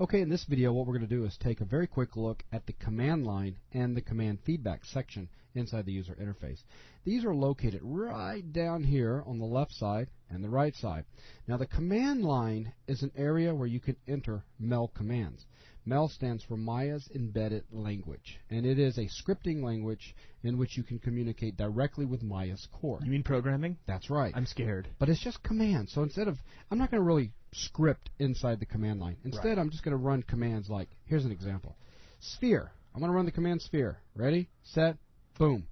Okay, in this video what we're going to do is take a very quick look at the command line and the command feedback section inside the user interface. These are located right down here on the left side and the right side. Now the command line is an area where you can enter MEL commands. MEL stands for Maya's Embedded Language, and it is a scripting language in which you can communicate directly with Maya's core. You mean programming? That's right. I'm scared. But it's just commands. So instead of, I'm not going to really script inside the command line. Instead, I'm just going to run commands like, here's an example. Sphere. I'm going to run the command sphere. Ready, set, boom.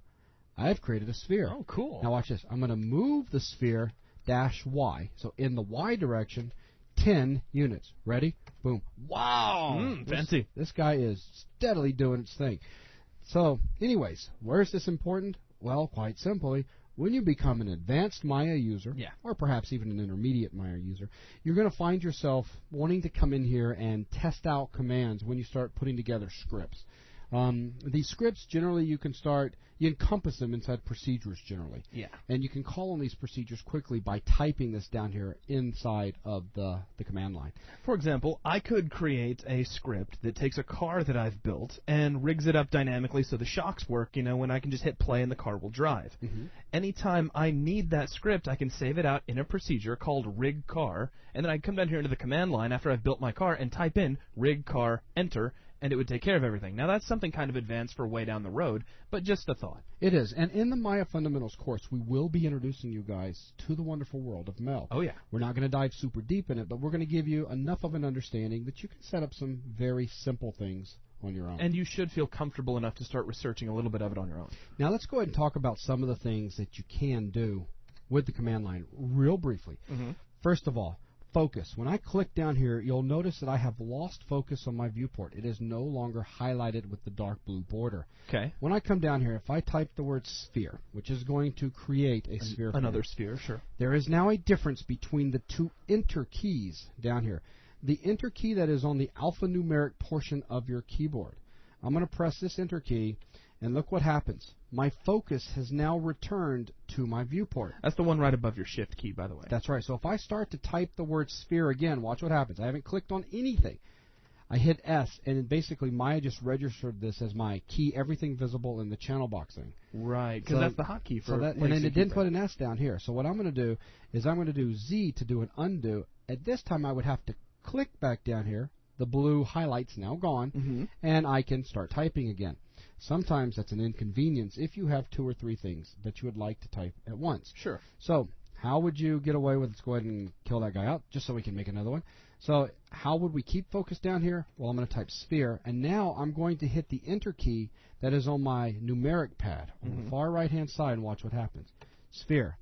I've created a sphere. Oh, cool. Now watch this. I'm going to move the sphere -y. So in the y direction, 10 units. Ready? Boom. Wow! Fancy. This guy is steadily doing its thing. So, anyways, where is this important? Well, quite simply, when you become an advanced Maya user, or perhaps even an intermediate Maya user, you're going to find yourself wanting to come in here and test out commands when you start putting together scripts. These scripts, generally, you encompass them inside procedures generally. Yeah. And you can call on these procedures quickly by typing this down here inside of the command line. For example, I could create a script that takes a car that I've built and rigs it up dynamically so the shocks work, when I can just hit play and the car will drive. Anytime I need that script, I can save it out in a procedure called rig car, and then I come down here into the command line after I've built my car and type in rig car, enter, and it would take care of everything. Now, that's something kind of advanced for way down the road, but just a thought. It is. And in the Maya Fundamentals course, we will be introducing you guys to the wonderful world of MEL. Oh, yeah. We're not going to dive super deep in it, but we're going to give you enough of an understanding that you can set up some very simple things on your own. And you should feel comfortable enough to start researching a little bit of it on your own. Now, let's go ahead and talk about some of the things that you can do with the command line real briefly. First of all, focus. When I click down here, you'll notice that I have lost focus on my viewport. It is no longer highlighted with the dark blue border. Okay. When I come down here, if I type the word sphere, which is going to create a sphere. Another sphere, sure. There is now a difference between the two enter keys down here. The enter key that is on the alphanumeric portion of your keyboard. I'm going to press this enter key, and look what happens. My focus has now returned to my viewport. That's the one right above your shift key, by the way. That's right. So if I start to type the word sphere again, watch what happens. I haven't clicked on anything. I hit S, and basically Maya just registered this as my key, everything visible in the channel box thing. Right, because that's the hotkey for and then it didn't put an S down here. So what I'm going to do is I'm going to do Z to do an undo. At this time, I would have to click back down here. The blue highlight's now gone, and I can start typing again. Sometimes that's an inconvenience if you have 2 or 3 things that you would like to type at once. Sure. So how would you get away with, let's go ahead and kill that guy out just so we can make another one. So how would we keep focus down here? Well, I'm going to type sphere, and now I'm going to hit the enter key that is on my numeric pad on the far right-hand side, and watch what happens. Sphere.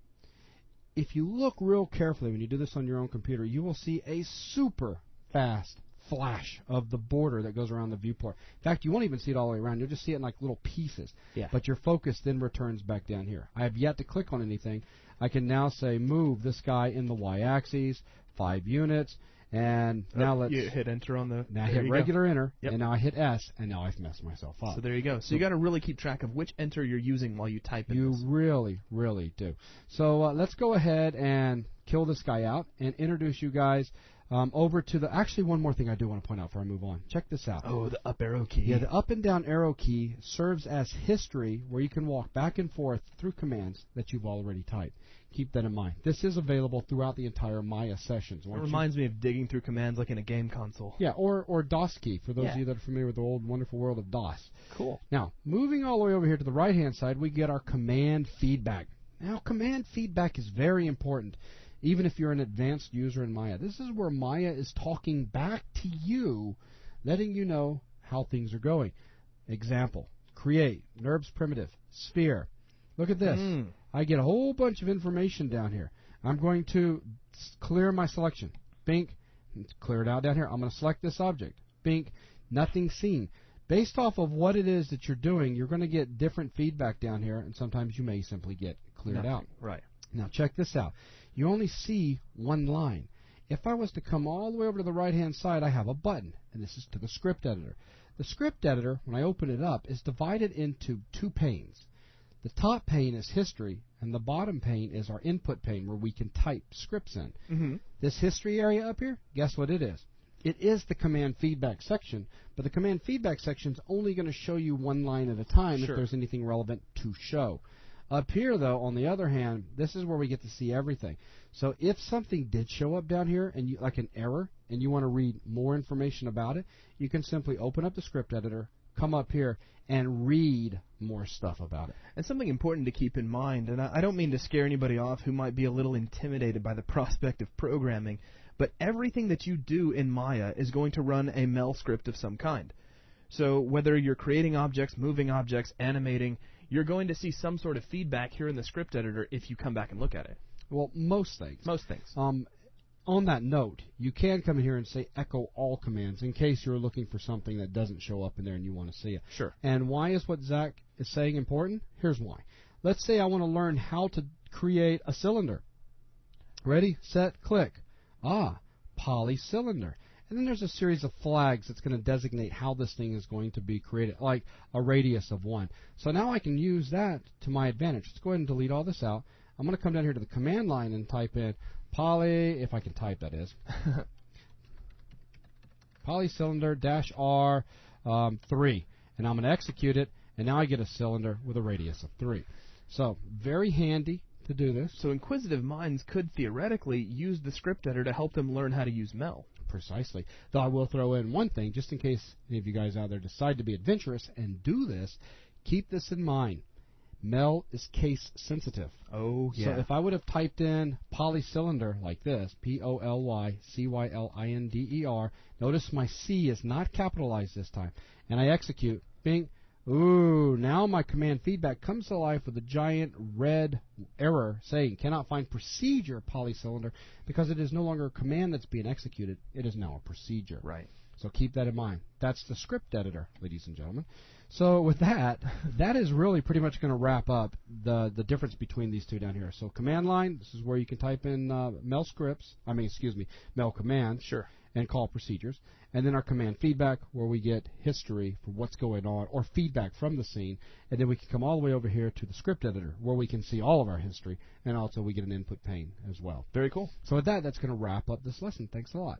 If you look real carefully when you do this on your own computer, you will see a super fast flash of the border that goes around the viewport. In fact, you won't even see it all the way around. You'll just see it in like little pieces. Yeah. But your focus then returns back down here. I have yet to click on anything. I can now say move this guy in the y-axis 5 units, and now let's you hit enter on the. Now I hit regular enter, Yep. and now I hit S, and now I've messed myself up. So there you go. So you got to really keep track of which enter you're using while you type in You this. really, really do. So let's go ahead and kill this guy out and introduce you guys over to the, actually one more thing I do want to point out before I move on. Check this out. Oh, the up arrow key. Yeah, the up and down arrow key serves as history where you can walk back and forth through commands that you've already typed. Keep that in mind. This is available throughout the entire Maya sessions. It reminds me of digging through commands like in a game console. Yeah, or DOS key for those of you that are familiar with the old wonderful world of DOS. Cool. Now, moving all the way over here to the right-hand side, we get our command feedback. Now, command feedback is very important. Even if you're an advanced user in Maya. This is where Maya is talking back to you, letting you know how things are going. Example, create, NURBS primitive, sphere. Look at this. I get a whole bunch of information down here. I'm going to clear my selection. Bink, clear it out down here. I'm going to select this object. Bink, nothing seen. Based off of what it is that you're doing, you're going to get different feedback down here, and sometimes you may simply get cleared out. Right. Now check this out. You only see one line. If I was to come all the way over to the right-hand side, I have a button, and this is to the script editor. The script editor, when I open it up, is divided into 2 panes. The top pane is history, and the bottom pane is our input pane where we can type scripts in. This history area up here, guess what it is? it is the command feedback section, but the command feedback section is only going to show you one line at a time if there's anything relevant to show. Up here, though, on the other hand, this is where we get to see everything. So if something did show up down here, and you, like an error, and you want to read more information about it, you can simply open up the script editor, come up here, and read more stuff about it. And something important to keep in mind, and I don't mean to scare anybody off who might be a little intimidated by the prospect of programming, but everything that you do in Maya is going to run a Mel script of some kind. So whether you're creating objects, moving objects, animating, you're going to see some sort of feedback here in the script editor if you come back and look at it. Well, most things. Most things. On that note, you can come in here and say echo all commands in case you're looking for something that doesn't show up in there and you want to see it. Sure. And why is what Zach is saying important? Here's why. Let's say I want to learn how to create a cylinder. Ready, set, click. Polycylinder. And then there's a series of flags that's going to designate how this thing is going to be created, like a radius of 1. So now I can use that to my advantage. Let's go ahead and delete all this out. I'm going to come down here to the command line and type in poly, if I can type, that is, polycylinder-R 3. And I'm going to execute it, and now I get a cylinder with a radius of 3. So very handy to do this. So inquisitive minds could theoretically use the script editor to help them learn how to use Mel. Precisely. Though I will throw in one thing, just in case any of you guys out there decide to be adventurous and do this, keep this in mind. Mel is case sensitive. Oh, yeah. So if I would have typed in polycylinder like this, Polycylinder, notice my C is not capitalized this time, and I execute, bing, ooh, now my command feedback comes to life with a giant red error saying cannot find procedure polycylinder because it is no longer a command that's being executed. It is now a procedure. Right. So keep that in mind. That's the script editor, ladies and gentlemen. So with that, that is really pretty much going to wrap up the difference between these two down here. So command line, this is where you can type in Mel commands. Sure. And call procedures. And then our command feedback, where we get history for what's going on, or feedback from the scene. And then we can come all the way over here to the script editor, where we can see all of our history, and also we get an input pane as well. Very cool. So with that, that's going to wrap up this lesson. Thanks a lot.